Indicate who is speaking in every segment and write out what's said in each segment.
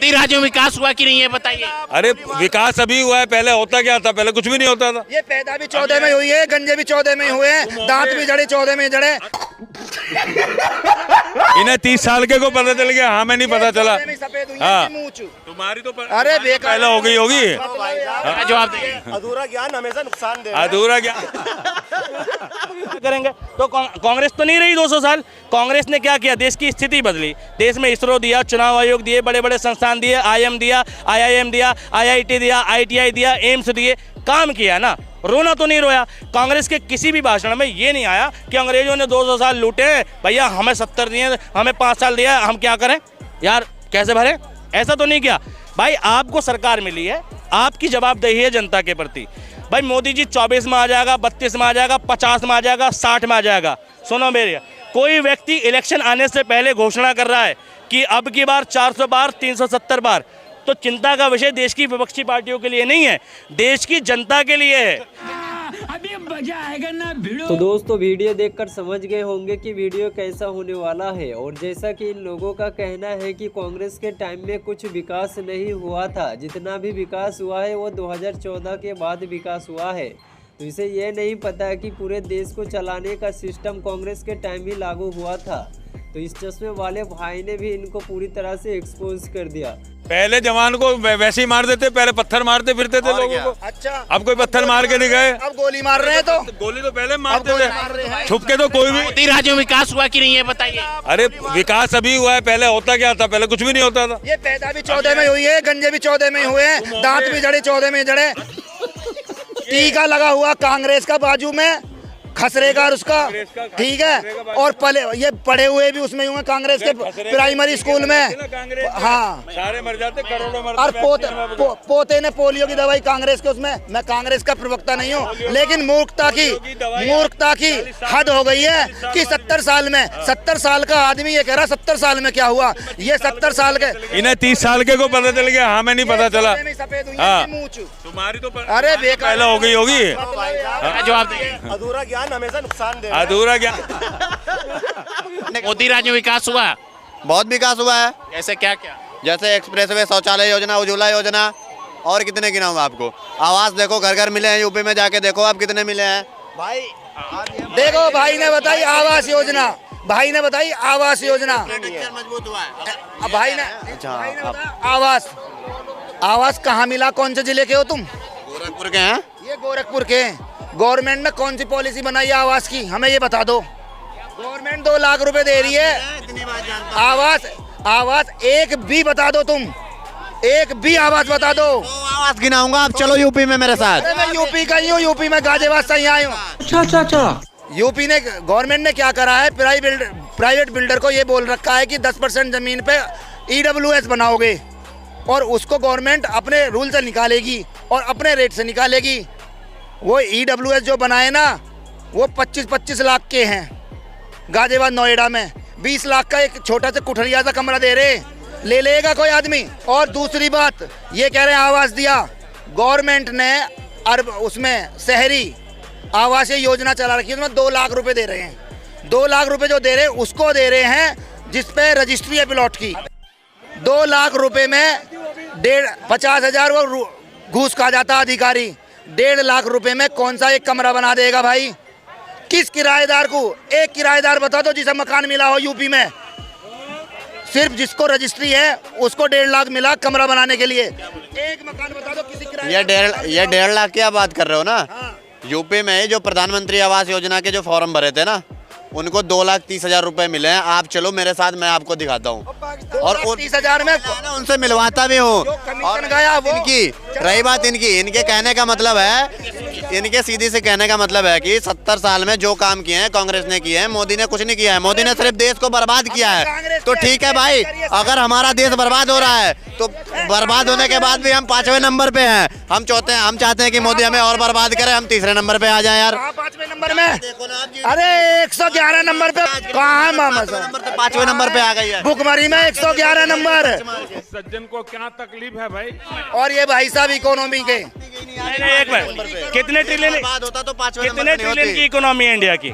Speaker 1: मोदी राज में विकास हुआ कि नहीं है बताइए।
Speaker 2: अरे विकास अभी हुआ है, पहले होता क्या था? पहले कुछ भी नहीं होता था।
Speaker 3: ये पैदा भी 14 में हुई है, गंजे भी 14 में हुए हैं, दांत भी जड़े 14 में जड़े।
Speaker 2: इन्हें 30 साल के को पता चल गया, हमें नहीं पता चला। हाँ
Speaker 3: तुम्हारी
Speaker 2: तो
Speaker 3: अरे बेकार
Speaker 2: पहले हो गई होगी।
Speaker 1: जवाब दीजिए।
Speaker 4: अधूरा ज्ञान हमेशा नुकसान दे।
Speaker 2: अधूरा क्या
Speaker 5: करेंगे तो कांग्रेस तो नहीं रही 200 साल। कांग्रेस ने क्या किया? देश की स्थिति बदली। देश में इसरो दिया, चुनाव आयोग दिए, बड़े बड़े संस्थान दिए, आईएम दिया, आईआईएम दिया, आईआईटी दिया, आईटीआई दिया, एम्स दिए, काम किया ना। रोना तो नहीं रोया। कांग्रेस के किसी भी भाषण में ये नहीं आया कि अंग्रेजों ने 200 साल लूटे, भैया हमें 70 दिए, हमें 5 साल दिया, हम क्या करें यार, कैसे भरे? ऐसा तो नहीं किया। भाई आपको सरकार मिली है, आपकी जवाबदेही है जनता के प्रति। भाई मोदी जी 24 में आ जाएगा, 32 में आ जाएगा, 50 में आ जाएगा, 60 में आ जाएगा। सुनो मेरे, कोई व्यक्ति इलेक्शन आने से पहले घोषणा कर रहा है कि अब की बार 400 बार, 370 बार, तो चिंता का विषय देश की विपक्षी पार्टियों के लिए नहीं है, देश की जनता के लिए है।
Speaker 6: अभी मजा आएगा ना भिड़ो।
Speaker 7: तो दोस्तों वीडियो देखकर समझ गए होंगे कि वीडियो कैसा होने वाला है। और जैसा कि इन लोगों का कहना है कि कांग्रेस के टाइम में कुछ विकास नहीं हुआ था, जितना भी विकास हुआ है वो 2014 के बाद विकास हुआ है। तो इसे ये नहीं पता है कि पूरे देश को चलाने का सिस्टम कांग्रेस के टाइम ही लागू हुआ था। तो इस चश्मे वाले भाई ने भी इनको पूरी तरह से एक्सपोज कर दिया।
Speaker 2: पहले जवान को वैसे ही मार देते, पहले पत्थर मारते फिरते थे लोगों को।
Speaker 3: अच्छा
Speaker 2: अब कोई पत्थर मार के नहीं गए,
Speaker 3: अब गोली मार रहे हैं। तो
Speaker 2: गोली तो पहले मारते
Speaker 3: गोली मार रहे
Speaker 2: थे,
Speaker 3: हैं।
Speaker 2: छुप के तो कोई भी।
Speaker 1: मोदी राज में विकास हुआ कि नहीं है बताइए।
Speaker 2: अरे विकास अभी हुआ है, पहले होता क्या था? पहले कुछ भी नहीं होता था।
Speaker 3: ये पैदा भी 14 में हुई है, गंजे भी 14 में हुए हैं, दांत भी जड़े 14 में जड़े। टीका लगा हुआ कांग्रेस का बाजू में, खसरेगा उसका, ठीक है। और ये पढ़े हुए भी उसमें हुए कांग्रेस के प्राइमरी स्कूल में। हाँ
Speaker 2: सारे मर जाते, करोड़ों मरते।
Speaker 3: और पोते ने पोलियो की दवाई कांग्रेस के उसमें। मैं कांग्रेस का प्रवक्ता नहीं हूँ, लेकिन मूर्खता की हद हो गई है कि 70 साल का आदमी ये कह रहा 70 साल में क्या हुआ। ये 70 साल के,
Speaker 2: इन्हें 30 साल के को पता चल गया, हमें नहीं पता चला। हाँ तुम्हारी तो
Speaker 3: अरे बेकार
Speaker 2: पहले हो गई होगी।
Speaker 1: जवाब दीजिए।
Speaker 4: अधूरा ज्ञान हमेशा नुकसान दे।
Speaker 2: अधूरा क्या
Speaker 1: मोदी राज में विकास हुआ,
Speaker 8: बहुत विकास हुआ है।
Speaker 1: ऐसे क्या क्या?
Speaker 8: जैसे एक्सप्रेसवे, शौचालय योजना, उज्ज्वला योजना, और कितने गिनाऊं आपको। आवास देखो, घर घर मिले हैं। यूपी में जाके देखो आप कितने मिले हैं भाई।
Speaker 3: देखो भाई ने बताई आवास योजना, भाई ने बताई आवास योजना।
Speaker 8: मजबूत हुआ है
Speaker 3: भाई ने बताया आवास कहाँ मिला? कौन से जिले के हो तुम?
Speaker 8: गोरखपुर के हैं।
Speaker 3: ये गोरखपुर के हैं। गवर्नमेंट ने कौन सी पॉलिसी बनाई है आवास की, हमें ये बता दो। गवर्नमेंट 2 लाख रुपए दे रही है। आवास एक भी बता दो, तुम एक भी आवास बता दो।
Speaker 8: आवास गिनाऊंगा, आप चलो यूपी में मेरे साथ।
Speaker 3: अरे मैं यूपी का ही हूँ, यूपी में गाजियाबाद से ही आया हूँ।
Speaker 6: अच्छा
Speaker 3: यूपी ने, गवर्नमेंट ने क्या करा है, प्राइवेट बिल्डर को ये बोल रखा है कि 10% जमीन पे EWS बनाओगे, और उसको गवर्नमेंट अपने रूल से निकालेगी और अपने रेट से निकालेगी। वो EWS जो बनाए ना, वो 25-25 लाख के हैं। गाजियाबाद नोएडा में 20 लाख का एक छोटा सा कुठरिया सा कमरा दे रहे, ले लेगा कोई आदमी? और दूसरी बात ये कह रहे हैं आवास दिया गवर्नमेंट ने, उसमें शहरी आवासीय योजना चला रखी है, उसमें 2 लाख रुपए दे रहे हैं। 2 लाख रुपए जो दे रहे हैं उसको दे रहे हैं जिसपे रजिस्ट्री है प्लॉट की। 2 लाख रुपए में 50,000 वो घूस खा जाता अधिकारी। 1.5 लाख रुपए में कौन सा एक कमरा बना देगा भाई? किस किराएदार को? एक किराएदार बता दो जिसे मकान मिला हो यूपी में। सिर्फ जिसको रजिस्ट्री है उसको 1.5 लाख मिला कमरा बनाने के लिए। एक मकान बता दो किसी किराएदार।
Speaker 8: ये 1.5 लाख की आप बात कर रहे हो ना।
Speaker 3: हाँ।
Speaker 8: यूपी में जो प्रधानमंत्री आवास योजना के जो फॉर्म भरे थे ना, उनको 2,30,000 रुपए मिले हैं। आप चलो मेरे साथ, मैं आपको दिखाता हूँ। और
Speaker 3: 30,000 में
Speaker 8: उनसे मिलवाता भी हूँ।
Speaker 3: और गया वो
Speaker 8: इनकी रही बात, इनके कहने का मतलब है, इनके सीधी से कहने का मतलब है कि 70 साल में जो काम किए हैं कांग्रेस ने किए हैं, मोदी ने कुछ नहीं किया है। मोदी ने सिर्फ देश को बर्बाद किया है। तो ठीक है भाई, अगर हमारा देश बर्बाद हो रहा है तो बर्बाद होने के बाद भी हम 5वें नंबर पे हैं। हम चाहते हैं कि मोदी हमें और बर्बाद करे, हम 3रे नंबर पे आ जाए यार।
Speaker 3: 5वें नंबर में? अरे 111 नंबर पे कहाँ है मामा साहब?
Speaker 8: 5वें नंबर पे आ गई है
Speaker 3: भुखमरी में 111 नंबर।
Speaker 2: सज्जन को क्या तकलीफ है भाई?
Speaker 3: और ये भाई साहब इकोनॉमी के
Speaker 5: एक बार कितने ट्रिलियन
Speaker 8: बात होता तो 5वें
Speaker 5: कितने ट्रिलियन की इकोनॉमी है इंडिया की?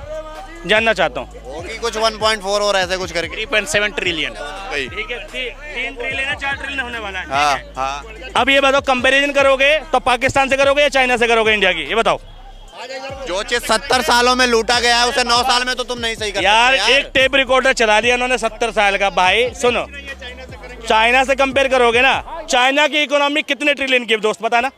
Speaker 5: जानना चाहता हूँ।
Speaker 8: होगी कुछ 1.4 और ऐसे कुछ करके।
Speaker 1: 3.7 ट्रिलियन।
Speaker 5: ठीक है, 3 ट्रिलियन है, 4 ट्रिलियन होने वाला है।
Speaker 8: हाँ हाँ।
Speaker 5: अब ये बताओ, कंपैरिजन करोगे तो पाकिस्तान से करोगे या चाइना से करोगे इंडिया की, ये बताओ।
Speaker 8: जो चीज 70 सालों में लूटा गया है उसे 9 साल में तो तुम नहीं सही कर
Speaker 5: यार
Speaker 8: सकते
Speaker 5: एक टेप रिकॉर्डर चला दिया उन्होंने 70 साल का। भाई सुनो, चाइना से कंपेयर करोगे ना, चाइना की इकोनॉमी कितने ट्रिलियन की दोस्त बताना?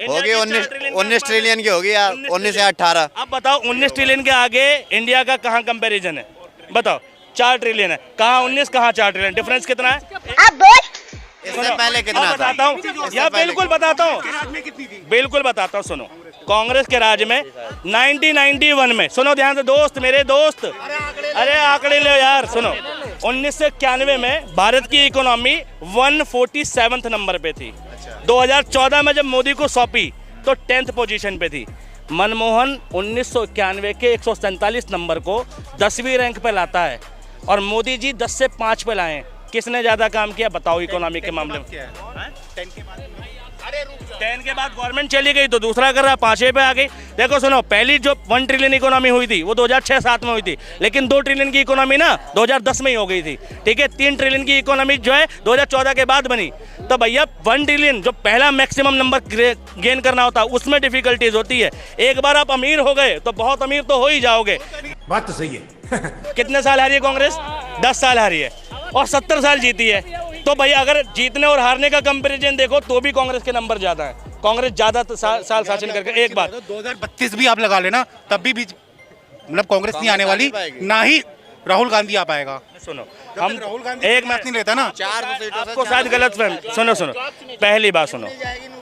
Speaker 8: होगी 19 ट्रिलियन की होगी यार, 19 या 18।
Speaker 5: अब बताओ 19 ट्रिलियन के आगे इंडिया का कहाँ कंपैरिजन है? बताओ, 4 ट्रिलियन है, कहाँ 19 कहाँ 4 ट्रिलियन, डिफरेंस कितना है?
Speaker 8: इससे पहले कितना था?
Speaker 5: बताता हूँ यार, बिल्कुल बताता हूँ, बिल्कुल बताता हूँ। सुनो, कांग्रेस के राज में 1991 में, सुनो ध्यान से दोस्त, मेरे दोस्त, अरे आंकड़े लो यार, सुनो, 1991 में भारत की इकोनॉमी 147 नंबर पे थी। 2014 में जब मोदी को सौंपी तो 10th पोजीशन पे थी। मनमोहन 1991 के 147 नंबर को 10वीं रैंक पे लाता है और मोदी जी 10 से 5 पे लाए। किसने ज्यादा काम किया बताओ इकोनॉमी के मामले में? 10 के बाद गवर्नमेंट चली गई तो दूसरा कर रहा, 5वें पे आ गई। देखो सुनो, पहली जो 1 ट्रिलियन इकोनॉमी हुई थी वो 2006-07 में हुई थी, लेकिन 2 ट्रिलियन की इकोनॉमी ना 2010 में ही हो गई थी। ठीक है, 3 ट्रिलियन की इकोनॉमी जो है 2014 के बाद बनी। तो भैया 1 ट्रिलियन जो पहला मैक्सिमम नंबर गेन करना होता है उसमें डिफिकल्टीज होती है। एक बार आप अमीर हो गए तो बहुत अमीर तो हो ही जाओगे।
Speaker 4: बात तो सही है।
Speaker 5: कितने साल हारी है कांग्रेस? 10 साल हारी है और 70 साल जीती है। तो भैया अगर जीतने और हारने का कंपैरिजन देखो तो भी कांग्रेस के नंबर ज्यादा है। कांग्रेस ज्यादा साल शासन करके, एक बात
Speaker 9: 2032 भी आप लगा लेना, तब भी मतलब कांग्रेस नहीं आने वाली, ना ही राहुल गांधी आ पाएगा।
Speaker 5: सुनो, हम
Speaker 9: राहुल गांधी
Speaker 5: एक
Speaker 9: नहीं लेता ना,
Speaker 8: 4 सीटों से
Speaker 5: आपको शायद गलत फहमी, सुनो पहली बात सुनो,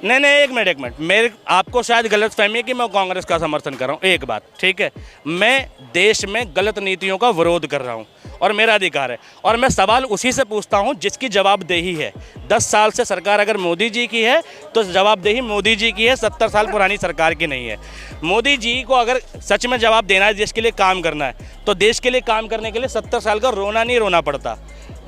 Speaker 5: नहीं एक मिनट मेरे आपको शायद गलत फहमी है कि मैं कांग्रेस का समर्थन कर रहा हूँ। एक बात ठीक है, मैं देश में गलत नीतियों का विरोध कर रहा हूँ और मेरा अधिकार है, और मैं सवाल उसी से पूछता हूँ जिसकी जवाबदेही है। 10 साल से सरकार अगर मोदी जी की है तो जवाबदेही मोदी जी की है, 70 साल पुरानी सरकार की नहीं है। मोदी जी को अगर सच में जवाब देना है, देश के लिए काम करना है, तो देश के लिए काम करने के लिए 70 साल का रोना नहीं रोना पड़ता।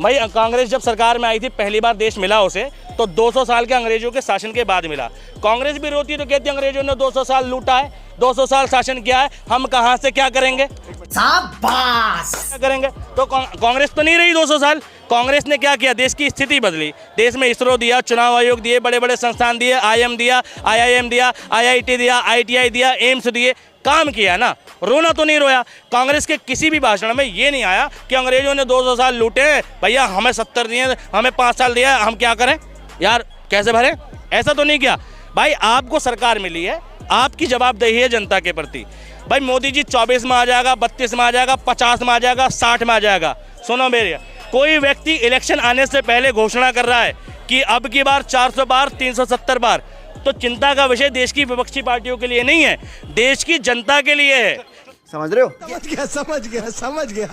Speaker 5: भाई कांग्रेस जब सरकार में आई थी पहली बार देश मिला उसे तो 200 साल के अंग्रेजों के शासन के बाद मिला। कांग्रेस भी रोती है तो कहती है अंग्रेजों ने 200 साल लूटा है, 200 साल शासन किया है, हम कहाँ से क्या करेंगे, क्या करेंगे? तो कांग्रेस तो नहीं रही 200 साल। कांग्रेस ने क्या किया? देश की स्थिति बदली, देश में इसरो दिया, चुनाव आयोग दिए, बड़े बड़े संस्थान दिए, IIM दिया, IIM दिया, IIT दिया, ITI दिया, एम्स दिए, काम किया ना, रोना तो नहीं रोया। कांग्रेस के किसी भी भाषण में ये नहीं आया कि अंग्रेजों ने 200 साल लूटे हैं, भैया हमें 70 दिए, हमें 5 साल दिया, हम क्या करें यार, कैसे भरें, ऐसा तो नहीं किया। भाई आपको सरकार मिली है, आपकी जवाबदेही है जनता के प्रति। भाई मोदी जी 24 में आ जाएगा, 32 में आ जाएगा, 50 में आ जाएगा, 60 में आ जाएगा। सुनो मेरे, कोई व्यक्ति इलेक्शन आने से पहले घोषणा कर रहा है कि अब की बार 400 बार, 370 बार, तो चिंता का विषय देश की विपक्षी पार्टियों के लिए नहीं है, देश की जनता के लिए है।
Speaker 3: समझ रहे हो?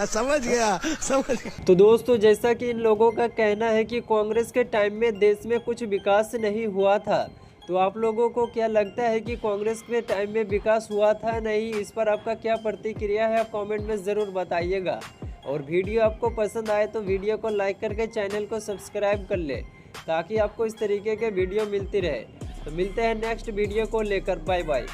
Speaker 4: समझ गया।
Speaker 7: तो दोस्तों, जैसा कि इन लोगों का कहना है कि कांग्रेस के टाइम में देश में कुछ विकास नहीं हुआ था, तो आप लोगों को क्या लगता है कि कांग्रेस के टाइम में विकास हुआ था नहीं? इस पर आपका क्या प्रतिक्रिया है, आप कमेंट में ज़रूर बताइएगा। और वीडियो आपको पसंद आए तो वीडियो को लाइक करके चैनल को सब्सक्राइब कर ले, ताकि आपको इस तरीके के वीडियो मिलती रहे। तो मिलते हैं नेक्स्ट वीडियो को लेकर, बाय बाय।